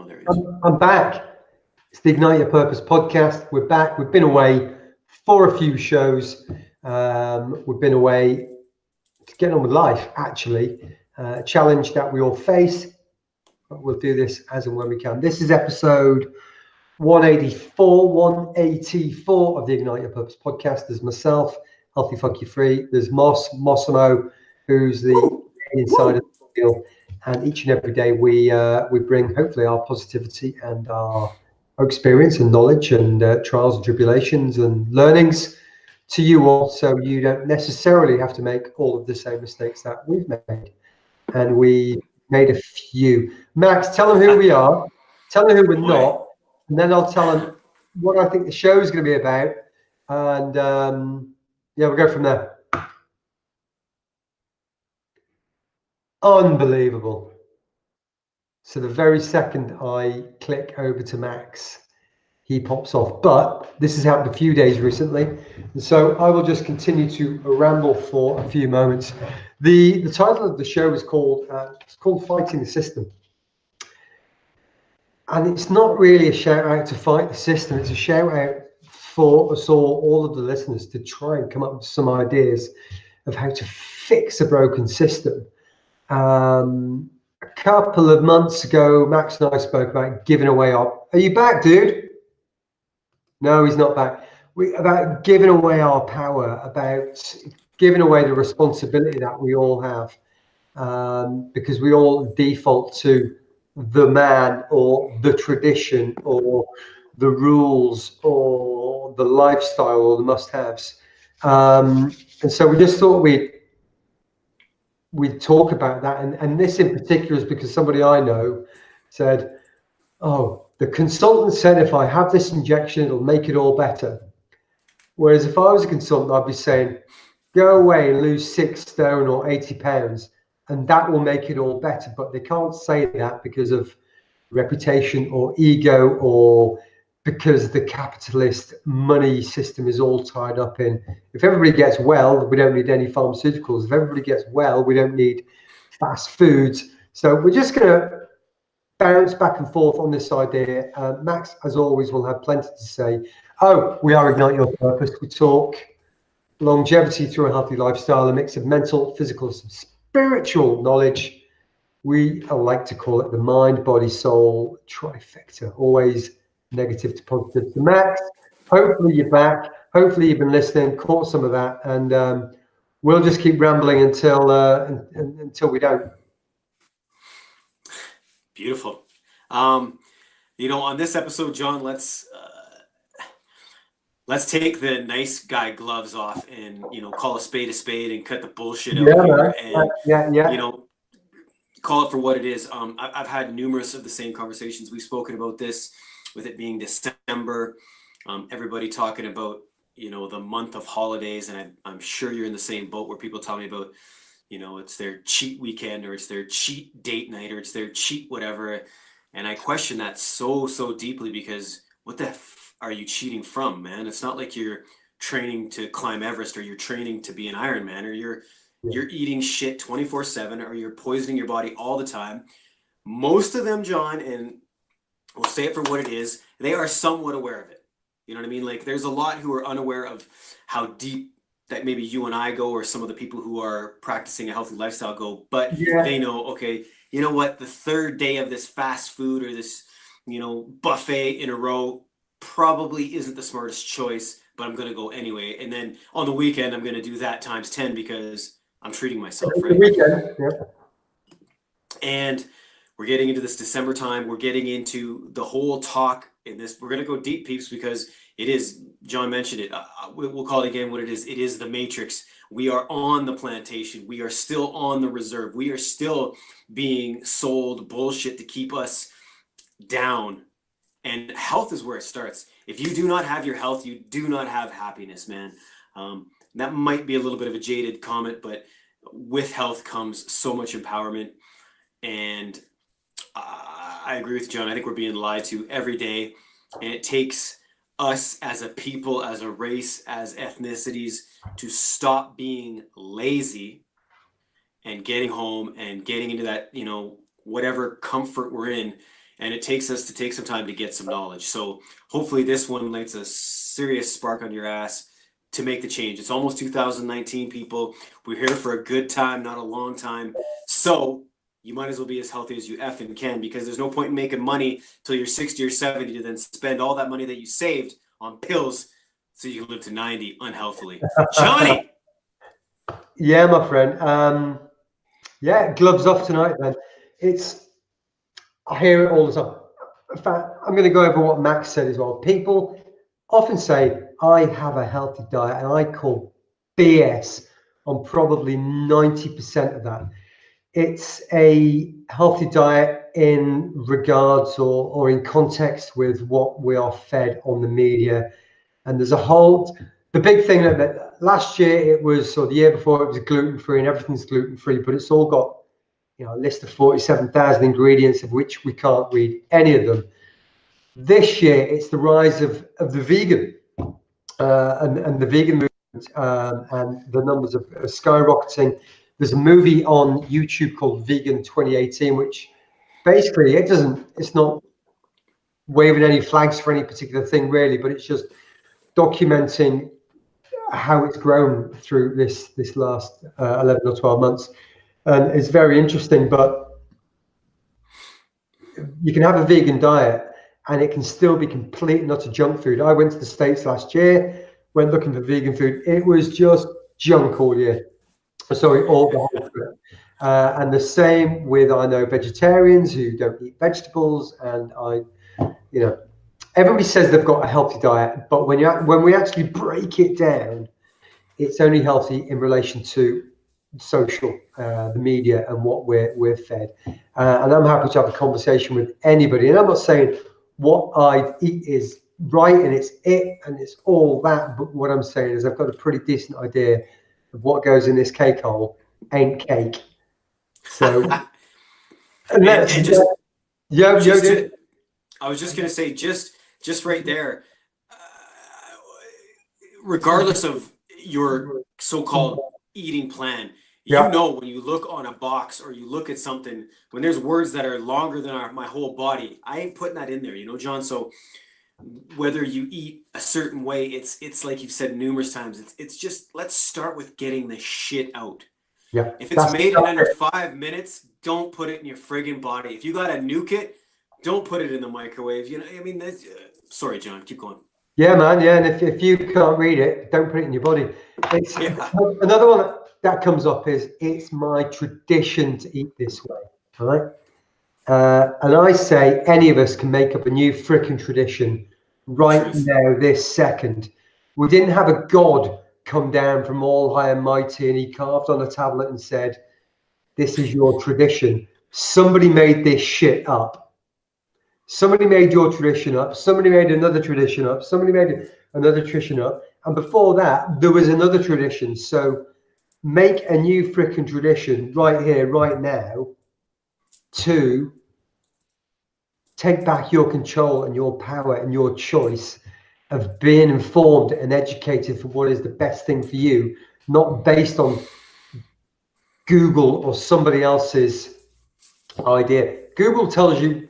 Oh, there he is. I'm back. It's the Ignite Your Purpose podcast. We're back. We've been away for a few shows. We've been away to get on with life, actually. A challenge that we all face, but we'll do this as and when we can. This is episode 184 of the Ignite Your Purpose podcast. There's myself, Healthy Funky Free. There's Mossimo, who's the inside of the deal. And each and every day we bring hopefully our positivity and our experience and knowledge and trials and tribulations and learnings to you all, so you don't necessarily have to make all of the same mistakes that we've made. And we made a few. Max, tell them who we are, tell them who we're not, and then I'll tell them what I think the show is going to be about. And we'll go from there. Unbelievable. So the very second I click over to Max, he pops off. But this has happened a few days recently, and so I will just continue to ramble for a few moments. The title of the show is called Fighting the System. And it's not really a shout out to fight the system, it's a shout out for us all of the listeners, to try and come up with some ideas of how to fix a broken system. A couple of months ago, Max and I spoke about giving away our... Are you back, dude? No, he's not back. About giving away our power, about giving away the responsibility that we all have, because we all default to the man or the tradition or the rules or the lifestyle or the must-haves. And so we just thought we'd talk about that, and this in particular is because somebody I know said, oh, the consultant said if I have this injection it'll make it all better. Whereas if I was a consultant, I'd be saying, go away and lose 6 stone or 80 pounds and that will make it all better. But they can't say that because of reputation or ego, or because the capitalist money system is all tied up in, if everybody gets well, we don't need any pharmaceuticals. If everybody gets well, we don't need fast foods. So we're just going to bounce back and forth on this idea. Max, as always, will have plenty to say. Oh, we are Ignite Your Purpose. We talk longevity through a healthy lifestyle, a mix of mental, physical, and spiritual knowledge. We like to call it the mind, body, soul trifecta. Always negative to positive. So Max, hopefully you're back. Hopefully you've been listening, caught some of that, and we'll just keep rambling until we don't. Beautiful. On this episode, John, let's take the nice guy gloves off and call a spade and cut the bullshit out here, and call it for what it is. I've had numerous of the same conversations. We've spoken about this with it being December. Everybody talking about the month of holidays, and I'm sure you're in the same boat where people tell me about it's their cheat weekend, or it's their cheat date night, or it's their cheat whatever. And I question that so deeply, because what the f are you cheating from, man? It's not like you're training to climb Everest, or you're training to be an Ironman, or you're eating shit 24/7, or you're poisoning your body all the time. Most of them, John, and we'll say it for what it is, they are somewhat aware of it. You know what I mean? Like, there's a lot who are unaware of how deep that maybe you and I go, or some of the people who are practicing a healthy lifestyle go, but they know, okay, you know what, the third day of this fast food or this, buffet in a row probably isn't the smartest choice, but I'm going to go anyway. And then on the weekend, I'm going to do that times 10 because I'm treating myself, right? And we're getting into this December time. We're getting into the whole talk in this. We're going to go deep, peeps, because it is, John mentioned it. We'll call it again what it is. It is the matrix. We are on the plantation. We are still on the reserve. We are still being sold bullshit to keep us down. And health is where it starts. If you do not have your health, you do not have happiness, man. That might be a little bit of a jaded comment, but with health comes so much empowerment. And I agree with John. I think we're being lied to every day. And it takes us as a people, as a race, as ethnicities, to stop being lazy and getting home and getting into that, whatever comfort we're in. and it takes us to take some time to get some knowledge. So hopefully this one lights a serious spark on your ass to make the change. It's almost 2019, people. We're here for a good time, not a long time. So you might as well be as healthy as you effing can, because there's no point in making money till you're 60 or 70 to then spend all that money that you saved on pills so you can live to 90 unhealthily. Johnny! Yeah, my friend. Yeah, gloves off tonight, then. I hear it all the time. In fact, I'm going to go over what Max said as well. People often say, I have a healthy diet, and I call BS on probably 90% of that. It's a healthy diet in regards or in context with what we are fed on the media. And there's the big thing that last year it was, or the year before, it was gluten-free, and everything's gluten-free, but it's all got, a list of 47,000 ingredients, of which we can't read any of them. This year, it's the rise of the vegan and the vegan movement, and the numbers are skyrocketing. There's a movie on YouTube called Vegan 2018, which basically it's not waving any flags for any particular thing really, but it's just documenting how it's grown through this last 11 or 12 months, and it's very interesting. But you can have a vegan diet and it can still be complete not a junk food. I went to the States last year, went looking for vegan food. It was just junk all year. Sorry, all the whole trip. And the same with, I know vegetarians who don't eat vegetables, and everybody says they've got a healthy diet, but when we actually break it down, it's only healthy in relation to social, the media, and what we're fed. And I'm happy to have a conversation with anybody. And I'm not saying what I eat is right and it's it and it's all that, but what I'm saying is I've got a pretty decent idea of what goes in this cake hole ain't cake. So and just, yeah, I was just gonna say, just right there, regardless of your so-called eating plan, yeah. when you look on a box or you look at something, when there's words that are longer than my whole body, I ain't putting that in there, John. So whether you eat a certain way, it's like you've said numerous times, it's just, let's start with getting the shit out. Yeah. If it's made in under 5 minutes, don't put it in your friggin' body. If you gotta nuke it, don't put it in the microwave. Sorry, John, keep going. Yeah, man. Yeah, and if you can't read it, don't put it in your body. It's another one that comes up is it's my tradition to eat this way. All right. And I say any of us can make up a new freaking tradition right now, this second. We didn't have a God come down from all high and mighty and he carved on a tablet and said, this is your tradition. Somebody made this shit up. Somebody made your tradition up. Somebody made another tradition up. Somebody made another tradition up. And before that, there was another tradition. So make a new freaking tradition right here, right now, to take back your control and your power and your choice of being informed and educated for what is the best thing for you, not based on Google or somebody else's idea. Google tells you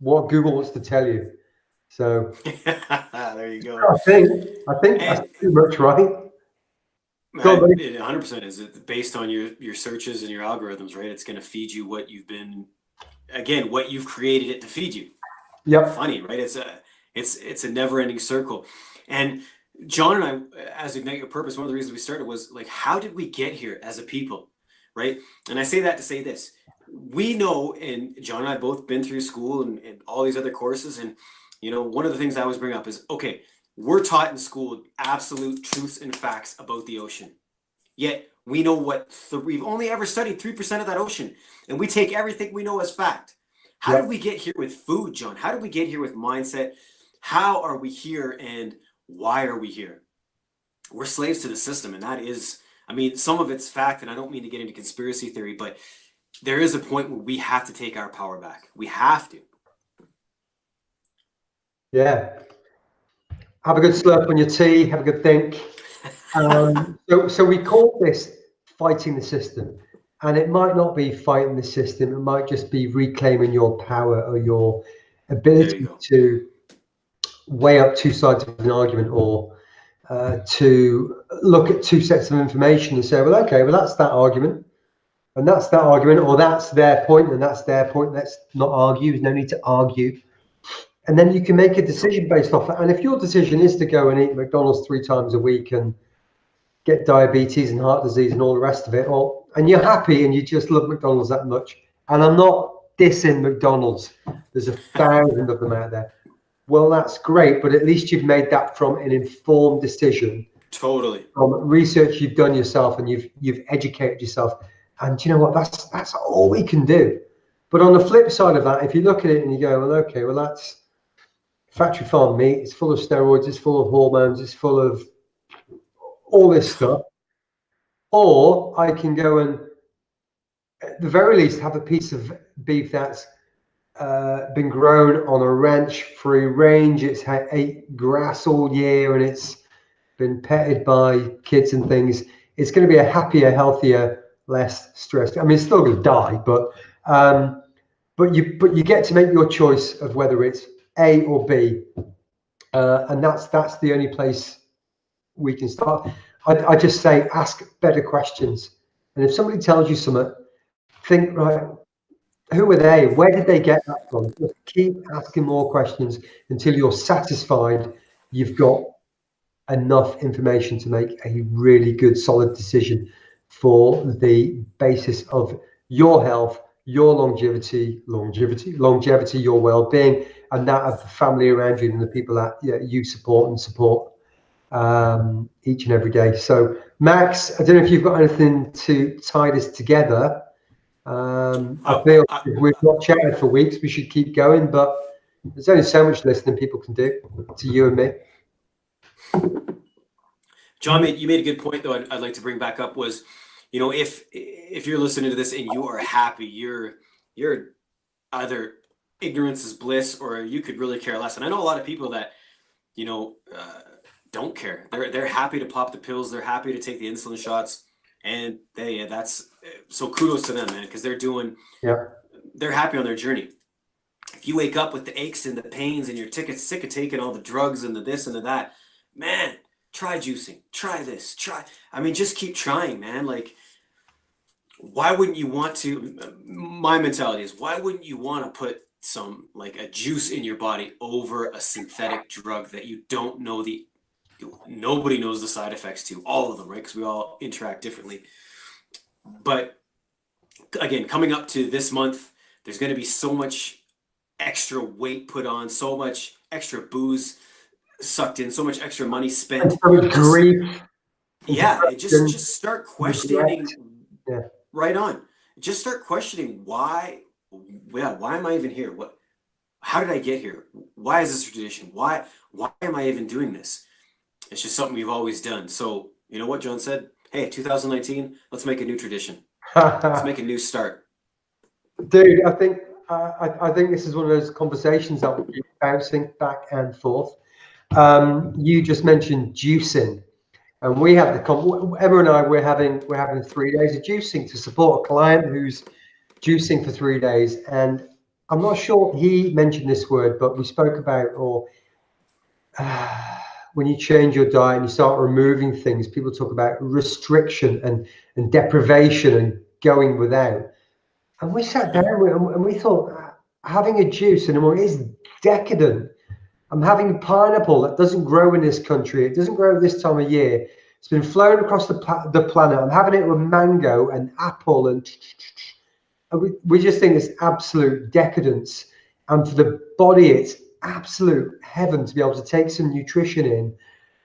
what Google wants to tell you. So there you go. I think that's too much, right? 100% is it based on your searches and your algorithms, right? It's going to feed you what you've created it to feed you. Yep. Funny, right? It's a never-ending circle. And John and I, as Ignite Your Purpose, one of the reasons we started was like, how did we get here as a people, right? And I say that to say this. We know, and John and I both been through school and all these other courses, and one of the things I always bring up is, okay, we're taught in school absolute truths and facts about the ocean. Yet we know we've only ever studied 3% of that ocean, and we take everything we know as fact. How did we get here with food, John? How did we get here with mindset? How are we here, and why are we here? We're slaves to the system, and that is, some of it's fact, and I don't mean to get into conspiracy theory, but there is a point where we have to take our power back. We have to. Yeah. Have a good slurp on your tea. Have a good think. So we call this fighting the system. And it might not be fighting the system, it might just be reclaiming your power or your There you ability go. to weigh up two sides of an argument, or to look at two sets of information and say, well, okay, well, that's that argument, and that's that argument, or that's their point, and that's their point. Let's not argue. There's no need to argue. And then you can make a decision based off it. And if your decision is to go and eat McDonald's 3 times a week and get diabetes and heart disease and all the rest of it, or and you're happy and you just love McDonald's that much, and I'm not dissing McDonald's, there's 1,000 of them out there. Well, that's great, but at least you've made that from an informed decision, Totally. from research you've done yourself, and you've educated yourself. And you know what? That's all we can do. But on the flip side of that, if you look at it and you go, well, okay, well, that's factory farm meat. It's full of steroids. It's full of hormones. It's full of all this stuff. Or I can go and, at the very least, have a piece of beef that's been grown on a ranch, free range. It's ate grass all year, and it's been petted by kids and things. It's going to be a happier, healthier, less stressed. I mean, it's still going to die, but you get to make your choice of whether it's A or B, and that's the only place we can start. I just say ask better questions, and if somebody tells you something, think, right, who are they? Where did they get that from? Just keep asking more questions until you're satisfied you've got enough information to make a really good, solid decision for the basis of your health, your longevity, your well-being, and that of the family around you and the people that you support each and every day. So, Max, I don't know if you've got anything to tie this together. I feel if we've not chatted for weeks, we should keep going, but there's only so much listening people can do to you and me. John, you made a good point though. I'd like to bring back up was, if you're listening to this and you are happy, you're either ignorance is bliss, or you could really care less. And I know a lot of people that don't care. They're happy to pop the pills. They're happy to take the insulin shots, and that's so kudos to them, man, because they're happy on their journey. If you wake up with the aches and the pains and you're sick of taking all the drugs and the this and the that, man, try juicing, try this, just keep trying, man. Like, why wouldn't you want to? My mentality is, why wouldn't you want to put some, like, a juice in your body over a synthetic drug that you don't know nobody knows the side effects to, all of them, right? Because we all interact differently. But again, coming up to this month, there's going to be so much extra weight put on, so much extra booze sucked in, so much extra money spent. Grief. Yeah, just start questioning. Yeah. Right on. Just start questioning why am I even here? How did I get here? Why is this a tradition? Why am I even doing this? It's just something we've always done. So, you know what John said? Hey, 2019, let's make a new tradition. Let's make a new start. Dude, I think this is one of those conversations that will keep bouncing back and forth. You just mentioned juicing, and we have Emma and I, we're having 3 days of juicing to support a client who's juicing for 3 days. And I'm not sure he mentioned this word, but we spoke about, when you change your diet and you start removing things, people talk about restriction and deprivation and going without. And we sat down and we thought, having a juice anymore is decadent. I'm having pineapple that doesn't grow in this country. It doesn't grow this time of year. It's been flown across the planet. I'm having it with mango and apple, and we just think it's absolute decadence. And for the body, it's absolute heaven to be able to take some nutrition in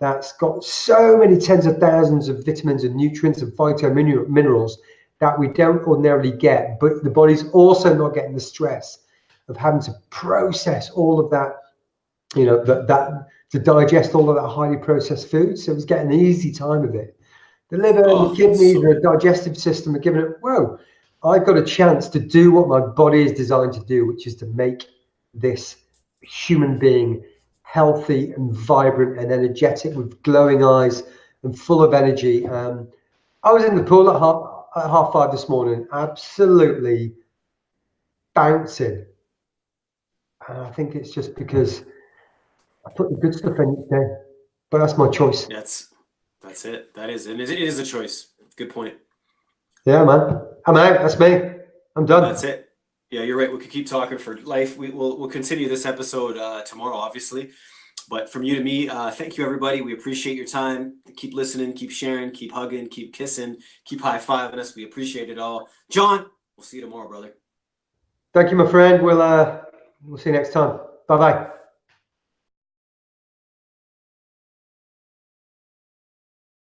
that's got so many tens of thousands of vitamins and nutrients and phytominerals that we don't ordinarily get, but the body's also not getting the stress of having to process all of that, that to digest all of that highly processed food. So it's getting an easy time of it. The liver and the kidneys and the digestive system are giving it, whoa, I've got a chance to do what my body is designed to do, which is to make this human being healthy and vibrant and energetic with glowing eyes and full of energy. I was in the pool at at 5:30 this morning, absolutely bouncing. And I think it's just because I put the good stuff in each day. But that's my choice. That's it. That is, and it is a choice. Good point. Yeah, man. I'm out. That's me. I'm done. That's it. Yeah, you're right. We could keep talking for life. We'll continue this episode tomorrow, obviously. But from you to me, thank you, everybody. We appreciate your time. Keep listening, keep sharing, keep hugging, keep kissing, keep high-fiving us. We appreciate it all. John, we'll see you tomorrow, brother. Thank you, my friend. We'll see you next time. Bye-bye.